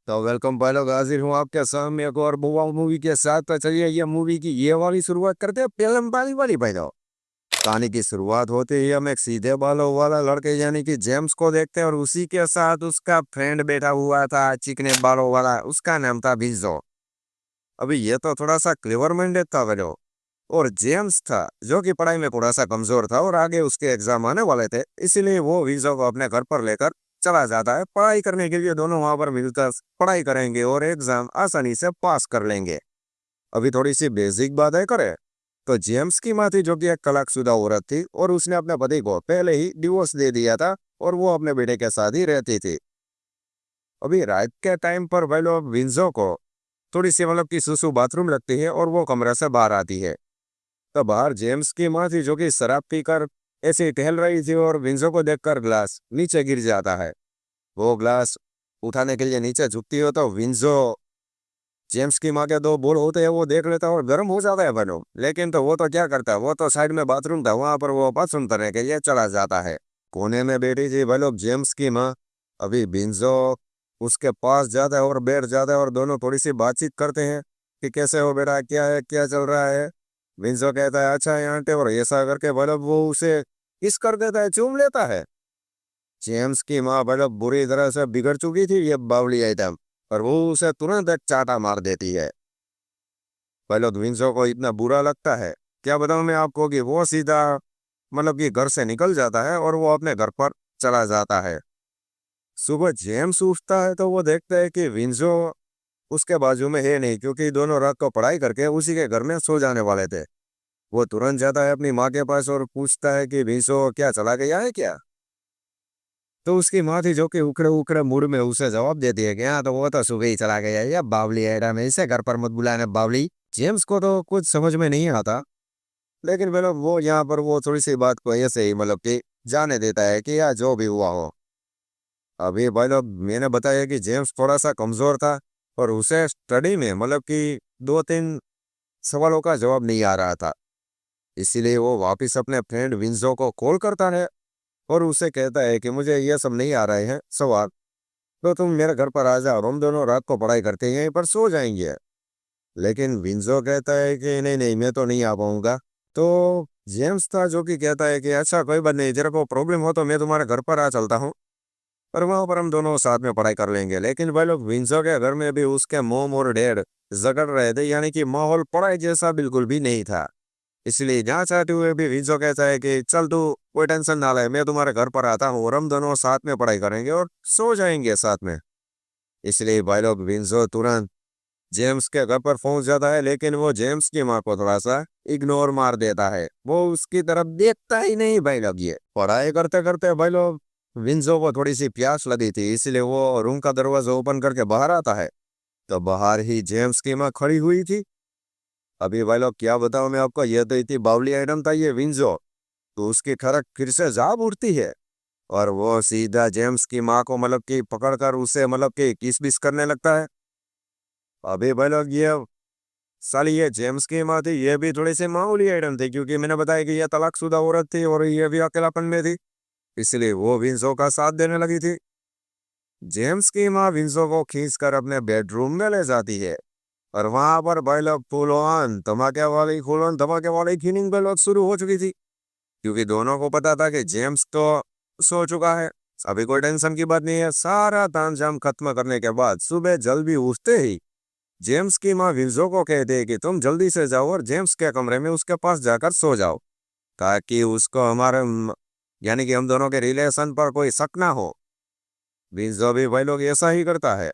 तो वेलकम भाई लोग, हाजिर हूँ आपके सामने एक और मूवी के साथ। तो चलिए ये मूवी की ये वाली शुरुआत करते हैं, फिल्म वाली वाली भाई लोग। कहानी की शुरुआत होते ही हम एक सीधे बालों वाला लड़के यानी कि जेम्स को देखते हैं और उसी के साथ उसका फ्रेंड बैठा हुआ था, चिकने बालों वाला। उसका नाम था विंजो। अभी ये तो थोड़ा सा क्लेवर माइंडेड था भाई लोग। और जेम्स था जो कि पढ़ाई में थोड़ा सा कमजोर था और आगे उसके एग्जाम आने वाले थे, इसीलिए वो विंजो को अपने घर पर लेकर चला जाता है पढ़ाई करने के लिए। दोनों वहां पर मिलकर पढ़ाई करेंगे और एग्जाम आसानी से पास कर लेंगे। अभी थोड़ी सी बेसिक बात है करे तो जेम्स की माँ थी जो कि एक तलाकशुदा औरत थी और उसने अपने पति को पहले ही डिवोर्स दे दिया था और वो अपने बेटे के साथ ही रहती थी। अभी रात के टाइम पर भाई लोग विंजो को थोड़ी सी मतलब की सुसु बाथरूम लगती है और वो कमरे से बाहर आती है। तो बाहर जेम्स की माँ थी जो कि शराब पीकर ऐसे ही टहल रही थी और विंजो को देखकर ग्लास नीचे गिर जाता है। वो ग्लास उठाने के लिए नीचे झुकती हो तो विंजो जेम्स की माँ के दो बोल होते हैं वो देख लेता है और गर्म हो जाता है बनो। लेकिन तो वो तो क्या करता है, वो तो साइड में बाथरूम था, वहां पर वो बाथरूम करने के लिए चला जाता है। कोने में बैठी थी भाई लोग जेम्स की माँ। अभी विंजो उसके पास जाता है और बैठ जाता है और दोनों थोड़ी सी बातचीत करते हैं कि कैसे हो बेटा, क्या है, क्या चल रहा है। विंजो कहता है अच्छा है आंटी, और ऐसा करके मतलब वो उसे किस कर देता है, चूम लेता है। जेम्स की माँ मतलब बुरी तरह से बिगड़ चुकी थी ये बावली आइटम, और वो उसे तुरंत एक चाटा मार देती है। पहले तो विंसो को इतना बुरा लगता है, क्या बताऊं मैं आपको, कि वो सीधा मतलब कि घर से निकल जाता है और वो अपने घर पर चला जाता है। सुबह जेम्स उठता है तो वो देखता है कि विंसो उसके बाजू में है नहीं, क्योंकि दोनों रात को पढ़ाई करके उसी के घर में सो जाने वाले थे। वो तुरंत जाता है अपनी माँ के पास और पूछता है कि विंसो क्या चला गया है क्या। तो उसकी माँ थी जो कि उखड़े उखड़े मूड में उसे जवाब देती है कि हाँ, तो वो तो सुबह ही चला गया है, या बावली है में इसे घर पर मत बुलाने बावली। जेम्स को तो कुछ समझ में नहीं आता, लेकिन मतलब वो यहाँ पर वो थोड़ी सी बात को ऐसे ही मतलब कि जाने देता है कि यार जो भी हुआ हो। अभी भाई लोग मैंने बताया कि जेम्स थोड़ा सा कमजोर था और उसे स्टडी में मतलब कि दो तीन सवालों का जवाब नहीं आ रहा था। इसीलिए वो वापस अपने फ्रेंड विंसो को कॉल करता है और उसे कहता है कि मुझे ये सब नहीं आ रहे हैं सवाल, तो तुम मेरे घर पर आ जाओ, हम दोनों रात को पढ़ाई करते हैं, यहीं पर सो जाएंगे। लेकिन विंजो कहता है कि नहीं नहीं, मैं तो नहीं आ पाऊंगा। तो जेम्स था जो कि कहता है कि अच्छा कोई बात नहीं, तेरे को प्रॉब्लम हो तो मैं तुम्हारे घर पर आ चलता हूँ, पर वहां पर हम दोनों साथ में पढ़ाई कर लेंगे। लेकिन भाई लोग विंजो के घर में भी उसके मोम और डैड झगड़ रहे थे, यानी कि माहौल पढ़ाई जैसा बिल्कुल भी नहीं था। इसलिए जहाँ चाहते हुए भी विंजो कहता है कि चल तू कोई टेंशन ना ले, मैं तुम्हारे घर पर आता हूँ और हम दोनों साथ में पढ़ाई करेंगे और सो जाएंगे साथ में। इसलिए भाई लोग विंजो तुरंत जेम्स के घर पर पहुंच जाता है, लेकिन वो जेम्स की माँ को थोड़ा सा इग्नोर मार देता है, वो उसकी तरफ देखता ही नहीं। भाई लोग ये पढ़ाई करते करते भाई लोग विंजो को थोड़ी सी प्यास लगी थी, इसलिए वो रूम का दरवाजा ओपन करके बाहर आता है। तो बाहर ही जेम्स की माँ खड़ी हुई थी। अभी भाई लोग क्या बताऊं मैं आपको, ये तो इतनी बावली आइटम था ये विंजो। तो उसकी खरक फिर से जाग उठती है और वो सीधा जेम्स की माँ को मतलब कि पकड़कर उसे मतलब कि किस बिस करने लगता है। अभी भाई लोग ये साली ये जेम्स की माँ थी, ये भी थोड़ी सी मामूली आइटम थी, क्योंकि मैंने बताया कि ये तलाकशुदा औरत थी और ये भी अकेलापन में थी, इसलिए वो विंसो का साथ देने लगी थी। जेम्स की माँ विंसो को खींचकर अपने बेडरूम में ले जाती है और वहां पर भाई लोग फुल ऑन धमाके वाली कीनिंग भाई लोग शुरू हो चुकी थी, क्योंकि दोनों को पता था कि जेम्स तो सो चुका है। अभी कोई टेंशन की बात नहीं है। सारा तामझाम खत्म करने के बाद सुबह जल्दी उठते ही जेम्स की माँ विंजो को कहते हैं कि तुम जल्दी से जाओ और जेम्स के कमरे में उसके पास जाकर सो जाओ, ताकि उसको हमारे यानी कि हम दोनों के रिलेशन पर कोई शक ना हो। विंजो भी भाई लोग ऐसा ही करता है।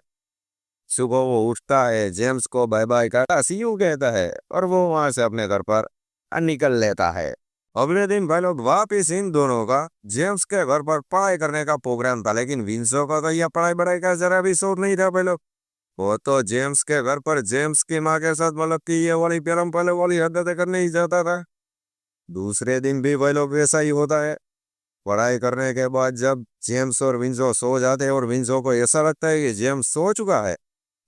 सुबह वो उठता है, जेम्स को बाय बाय कहता, सी यू कहता है और वो वहां से अपने घर पर निकल लेता है। अगले दिन भाई लोग वापिस इन दोनों का जेम्स के घर पर पढ़ाई करने का प्रोग्राम था, लेकिन विंसो का तो यह पढ़ाई बढ़ाई का जरा भी शौक नहीं था भाई लोग। वो तो जेम्स के घर पर जेम्स की माँ के साथ मतलब कि ये वाली प्यारम पहले वाली हरकतें करने ही जाता था। दूसरे दिन भी वही लोग वैसा ही होता है। पढ़ाई करने के बाद जब जेम्स और विंजो सो जाते हैं और विंजो को ऐसा लगता है कि जेम्स सो चुका है,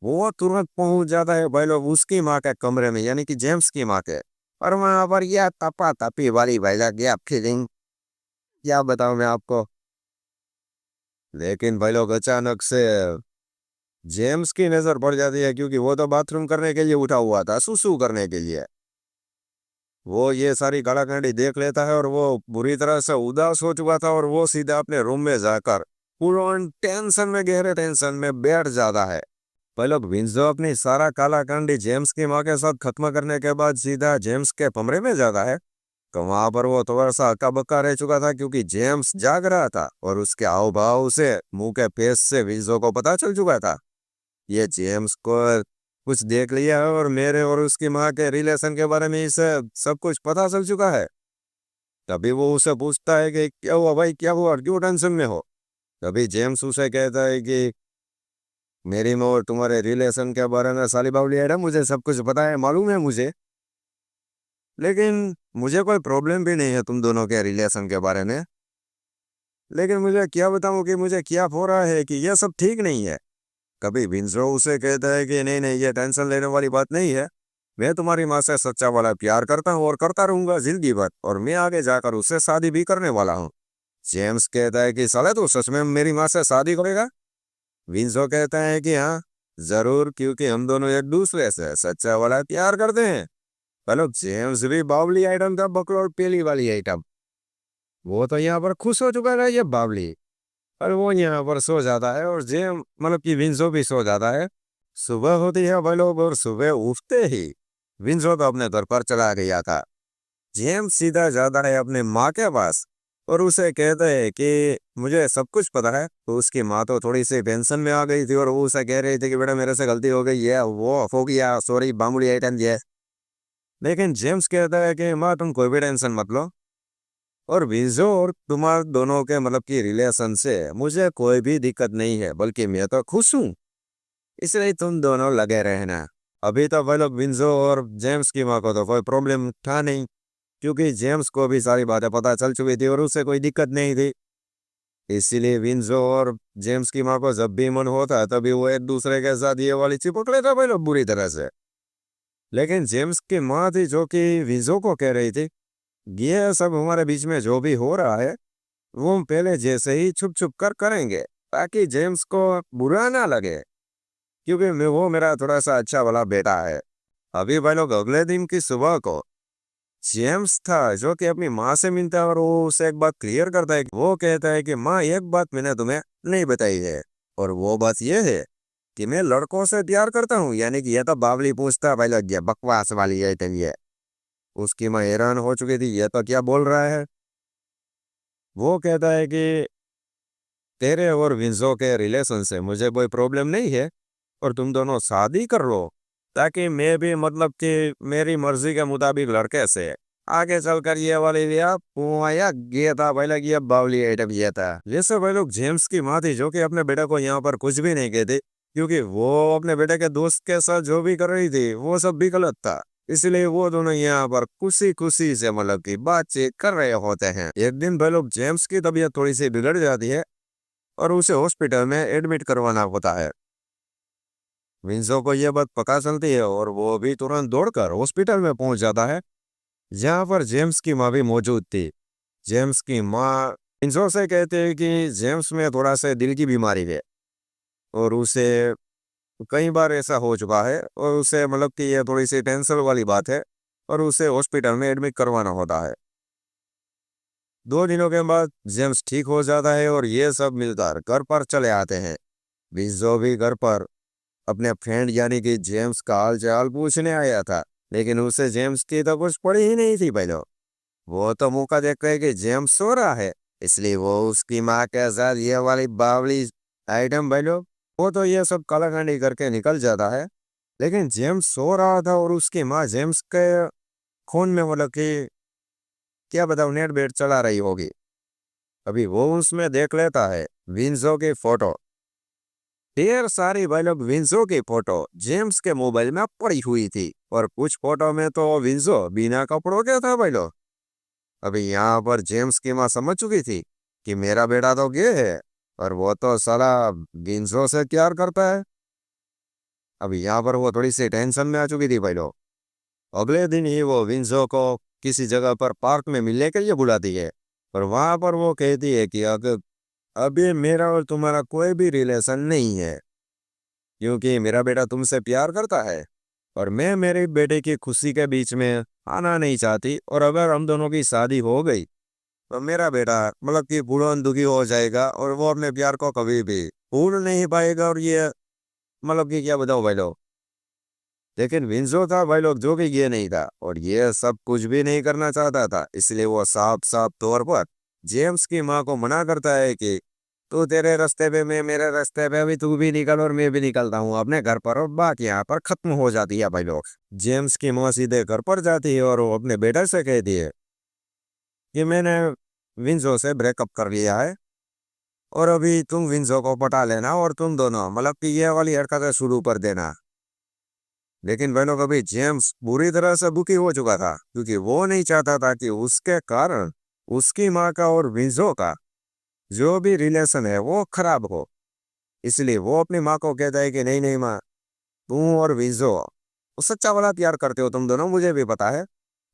वो तुरंत पहुंच जाता है भाई लोग उसकी माँ के कमरे में, यानी कि जेम्स की माँ के। और वहां पर यह तपा तपी वाली भाई लोग ये फीलिंग क्या बताऊं मैं आपको। लेकिन भाई लोग अचानक से जेम्स की नजर पड़ जाती है क्योंकि वो तो बाथरूम करने के लिए उठा हुआ था, सुसु करने के लिए। वो ये सारी कलाकृति देख लेता है और वो बुरी तरह से उदास हो चुका था और वो सीधा अपने रूम में जाकर पूरा टेंशन में, गहरे टेंशन में बैठ जाता है। पहले विंजो अपनी सारा कालाकांडी जेम्स की माँ के साथ खत्म करने के बाद सीधा जेम्स के कमरे में जाता है। तो वहां पर वो थोड़ा सा हक्का बक्का रह चुका था क्योंकि जेम्स जाग रहा था और उसके हाव भाव से, मुंह के फेस से विंजो को पता चल चुका था ये जेम्स को कुछ देख लिया है और मेरे और उसकी माँ के रिलेशन के बारे में इसे सब कुछ पता चल चुका है। तभी वो उसे पूछता है कि क्या हुआ भाई, क्या हुआ, क्यों टेंशन में हो। तभी जेम्स उसे कहता है कि मेरी में और तुम्हारे रिलेशन के बारे में साली बावली है, मुझे सब कुछ पता है, मालूम है मुझे। लेकिन मुझे कोई प्रॉब्लम भी नहीं है तुम दोनों के रिलेशन के बारे में। लेकिन मुझे क्या बताऊं कि मुझे क्या हो रहा है कि यह सब ठीक नहीं है। कभी विंसरो उसे कहता है कि नहीं नहीं, ये टेंशन लेने वाली बात नहीं है। मैं तुम्हारी माँ से सच्चा वाला प्यार करता हूँ और करता रहूंगा जिंदगी भर, और मैं आगे जाकर उससे शादी भी करने वाला हूँ। जेम्स कहता है कि साले तू सच में मेरी माँ से शादी करेगा। विंसो कहता है कि हाँ जरूर, क्योंकि हम दोनों एक दूसरे से सच्चा वाला प्यार करते हैं। हेलो, जेम्स भी बावली आइटम था, बकलोल पहली वाली आइटम। वो तो यहाँ पर खुश हो चुका है ये बावली, और वो यहाँ पर सो जाता है और जेम मतलब कि विंसो भी सो जाता है। सुबह होती है भाई लोग, और सुबह उठते ही विंसो तो अपने घर पर चला गया था। जेम्स सीधा जाता है अपने माँ के पास और उसे कहता है कि मुझे सब कुछ पता है। तो उसकी माँ तो थोड़ी सी टेंशन में आ गई थी और वो उसे कह रही थी कि बेटा मेरे से गलती हो गई है, वो हो गया, सॉरी, मामूली आइटम ये। लेकिन जेम्स कहता है कि माँ तुम कोई भी टेंशन मत लो, और विंजो और तुम्हार दोनों के मतलब की रिलेशन से मुझे कोई भी दिक्कत नहीं है, बल्कि मैं तो खुश हूँ। इसलिए तुम दोनों लगे रहना। अभी तो भाई लोग विंजो और जेम्स की माँ को तो कोई प्रॉब्लम था नहीं, क्योंकि जेम्स को भी सारी बातें पता चल चुकी थी और उससे कोई दिक्कत नहीं थी। इसीलिए विंजो और जेम्स की माँ को जब भी मन होता तभी वो एक दूसरे के साथ ये वाली चिपक लेता भाई लोग बुरी तरह से। लेकिन जेम्स की माँ थी जो कि विंजो को कह रही थी ये सब हमारे बीच में जो भी हो रहा है वो हम पहले जैसे ही छुप छुप कर करेंगे, ताकि जेम्स को बुरा ना लगे, क्योंकि वो मेरा थोड़ा सा अच्छा वाला बेटा है। अभी भाई लोग अगले दिन की सुबह को जेम्स था जो कि अपनी माँ से मिलता है और वो उसे एक बात क्लियर करता है। वो कहता है कि माँ एक बात मैंने तुम्हें नहीं बताई है, और वो बात ये है कि मैं लड़कों से प्यार करता हूँ। यानी कि ये तो बावली पूछता भाई लोग, ये बकवास वाली है ये। उसकी माँ हैरान हो चुकी थी, ये तो क्या बोल रहा है। वो कहता है कि तेरे और विंजो के रिलेशन से मुझे कोई प्रॉब्लम नहीं है, और तुम दोनों शादी कर लो, ताकि मैं भी मतलब कि मेरी मर्जी के मुताबिक लड़के से आगे चलकर ये वाली लिया पुआया गया था भाई लोग, ये बावली आइटम ये था। जैसे भाई लोग जेम्स की माँ थी जो कि अपने बेटे को यहाँ पर कुछ भी नहीं कहती, क्योंकि वो अपने बेटे के दोस्त के साथ जो भी कर रही थी वो सब भी गलत था। इसलिए वो दोनों यहाँ पर खुशी खुशी से मतलब की बातचीत कर रहे होते हैं। एक दिन भाई लोग जेम्स की तबीयत थोड़ी सी बिगड़ जाती है और उसे हॉस्पिटल में एडमिट करवाना होता है। विंसो को यह बात पता चलती है और वो भी तुरंत दौड़कर हॉस्पिटल में पहुंच जाता है, जहां पर जेम्स की माँ भी मौजूद थी। जेम्स की माँ विंसो से कहते हैं कि जेम्स में थोड़ा सा दिल की बीमारी है और उसे कई बार ऐसा हो चुका है, और उसे मतलब कि यह थोड़ी सी टेंशन वाली बात है और उसे हॉस्पिटल में एडमिट करवाना होता है। 2 दिनों के बाद जेम्स ठीक हो जाता है और ये सब मिलकर घर पर चले आते हैं। विंसो भी घर पर अपने फ्रेंड यानी कि जेम्स का हाल चाल पूछने आया था, लेकिन उसे जेम्स की तो कुछ पड़ी ही नहीं थी पहले। वो तो मौका देख रहे कि जेम्स सो रहा है, इसलिए वो उसकी माँ के साथ ये वाली बावली आइटम बनो, वो तो ये सब कालाकांडी करके निकल जाता है। लेकिन जेम्स सो रहा था और उसकी माँ जेम्स के खून में मतलब कि क्या बताऊं नेट बेट चला रही होगी। अभी वो उसमें देख लेता है विंसो की फोटो। ढेर सारी भाई लोग विंसो की फोटो जेम्स के मोबाइल में पड़ी हुई थी, और कुछ फोटो में तो विंसो बिना कपड़ों के था भाई लोग। अभी यहाँ पर जेम्स की माँ समझ चुकी थी कि मेरा बेटा तो गे है, और वो तो साला विंसो से प्यार करता है। अभी यहाँ पर वो थोड़ी सी टेंशन में आ चुकी थी भाई लोग। अगले दिन ही वो विंसो को किसी जगह पर पार्क में मिलने के लिए बुलाती है, और वहां पर वो कहती है कि अगर अभी मेरा और तुम्हारा कोई भी रिलेशन नहीं है, क्योंकि मेरा बेटा तुमसे प्यार करता है और मैं मेरे बेटे की खुशी के बीच में आना नहीं चाहती। और अगर हम दोनों की शादी हो गई तो मेरा बेटा मतलब कि बुढ़न दुखी हो जाएगा और वो अपने प्यार को कभी भी भूल नहीं पाएगा। और ये मतलब कि क्या बताओ भाई लोग। लेकिन विंजो था भाई लोग जो कि ये नहीं था और ये सब कुछ भी नहीं करना चाहता था। इसलिए वो साफ साफ तौर पर जेम्स की माँ को मना करता है कि तू तेरे रास्ते पे मैं मेरे रास्ते पे, अभी तू भी निकल और मैं भी निकलता हूँ अपने घर पर। और बात यहाँ पर खत्म हो जाती है भाई लोग। जेम्स की माँ सीधे घर पर जाती है और वो अपने बेटे से कहती है कि मैंने विंजो से ब्रेकअप कर लिया है और अभी तुम विंजो को पटा लेना और तुम दोनों मतलब कि ये वाली हरकतें शुरू कर देना। लेकिन बहनों कभी जेम्स बुरी तरह से दुखी हो चुका था क्योंकि वो नहीं चाहता था कि उसके कारण उसकी माँ का और विंजो का जो भी रिलेशन है वो खराब हो। इसलिए वो अपनी माँ को कहता है कि नहीं नहीं माँ, तुम और विंजो वो सच्चा वाला प्यार करते हो तुम दोनों, मुझे भी पता है।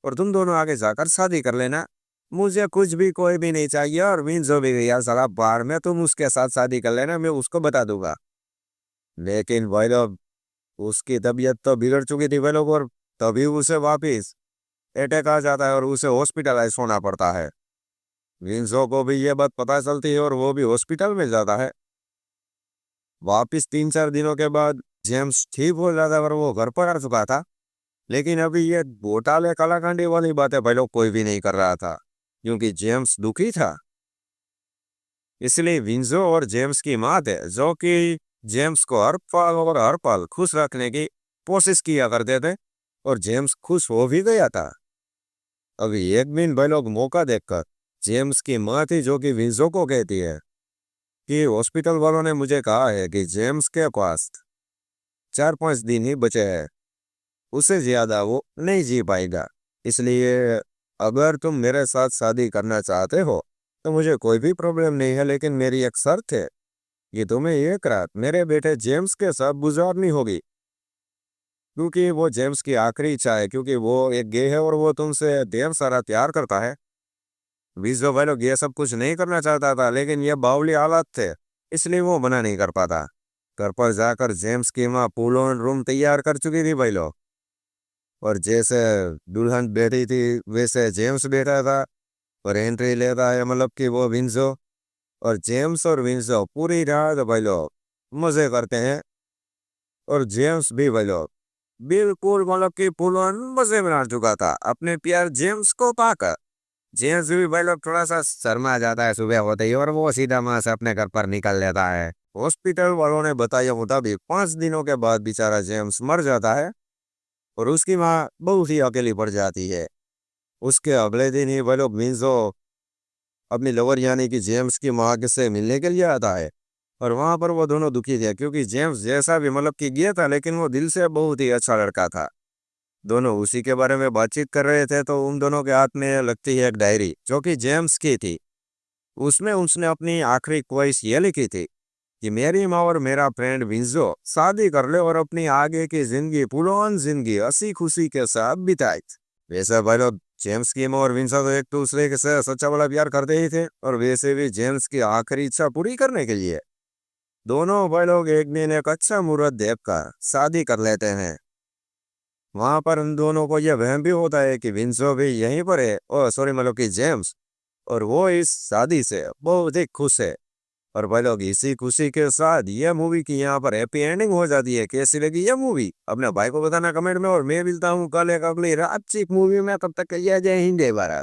और तुम दोनों आगे जाकर शादी कर लेना, मुझे कुछ भी कोई भी नहीं चाहिए। और विंजो भी गया साला बाहर में, तुम उसके साथ शादी कर लेना, मैं उसको बता दूंगा। लेकिन भाई लोग उसकी तबीयत तो बिगड़ चुकी थी भाई लोग और तभी उसे वापिस अटैक आ जाता है और उसे हॉस्पिटलाइज होना पड़ता है। विंसो को भी ये बात पता चलती है और वो भी हॉस्पिटल में जाता है। वापिस 3-4 दिनों के बाद जेम्स ठीक हो जाता है और वो घर पर आ चुका था। लेकिन अभी ये घोटाले कलाकांडी वाली बातें भाई लोग कोई भी नहीं कर रहा था क्योंकि जेम्स दुखी था। इसलिए विंसो और जेम्स की माँ थे जो कि जेम्स को हर पल खुश रखने की कोशिश किया करते थे और जेम्स खुश हो भी गया था। अभी एक दिन भाई लोग मौका देखकर जेम्स की माँ थी जो कि विंसो को कहती है कि हॉस्पिटल वालों ने मुझे कहा है कि जेम्स के पास 4-5 दिन ही बचे हैं, उससे ज्यादा वो नहीं जी पाएगा। इसलिए अगर तुम मेरे साथ शादी करना चाहते हो तो मुझे कोई भी प्रॉब्लम नहीं है, लेकिन मेरी एक शर्त है कि तुम्हें एक रात मेरे बेटे जेम्स के साथ गुजारनी होगी क्योंकि वो जेम्स की आखिरी इच्छा है, क्योंकि वो एक गे है और वो तुमसे ढेर सारा प्यार करता है। विजो भाई लोग ये सब कुछ नहीं करना चाहता था लेकिन ये बावली हालात थे इसलिए वो मना नहीं कर पाता। घर पर जाकर जेम्स की माँ पूल ऑन रूम तैयार कर चुकी थी भाई लोग। और जैसे दुल्हन बैठी थी वैसे जेम्स बैठा था और एंट्री लेता है मतलब कि वो विंसो। और जेम्स और विंसो पूरी रात भाई लोग मजे करते हैं और जेम्स भी भाई लोग बिल्कुल मतलब कि फुल ऑन मजे बना चुका था अपने प्यार जेम्स को पाकर। जेम्स भी भाई लोग थोड़ा सा शर्मा जाता है सुबह होते ही और वो सीधा वहां से अपने घर पर निकल लेता है। हॉस्पिटल वालों ने बताया मुताबिक 5 दिनों के बाद बेचारा जेम्स मर जाता है और उसकी माँ बहुत ही अकेली पड़ जाती है। उसके अगले दिन ही भाई लोग विंसो अपनी लवर यानी कि जेम्स की माँ के से मिलने के लिए आता है। और वहां पर वो दोनों दुखी थे क्योंकि जेम्स जैसा भी मतलब कि गया था लेकिन वो दिल से बहुत ही अच्छा लड़का था। दोनों उसी के बारे में बातचीत कर रहे थे तो उन दोनों के हाथ में लगती है एक डायरी जो कि जेम्स की थी। उसमें उसने अपनी आखिरी ख्वाहिश ये लिखी थी कि मेरी माँ और मेरा फ्रेंड विंजो शादी कर ले और अपनी आगे की जिंदगी पुरान जिंदगी हंसी खुशी के साथ बिताए। वैसे भाई लोग जेम्स की माँ और विंसा तो एक दूसरे के साथ सच्चा वाला प्यार करते ही थे और वैसे भी जेम्स की आखिरी इच्छा पूरी करने के लिए दोनों भाई लोग एक दिन एक अच्छा मुहूर्त देखकर शादी कर लेते हैं। वहां पर उन दोनों को यह वहम भी होता है कि विंसो भी यहीं पर है और सॉरी मतलब कि जेम्स, और वो इस शादी से बहुत ही खुश है। और भाई लोग इसी खुशी के साथ ये मूवी की यहाँ पर हैप्पी एंडिंग हो जाती है। कैसी लगी ये मूवी अपने भाई को बताना कमेंट में और मैं मिलता हूँ कल एक अगली रात मूवी में। तब तक के लिए जय हिंद जय भारत।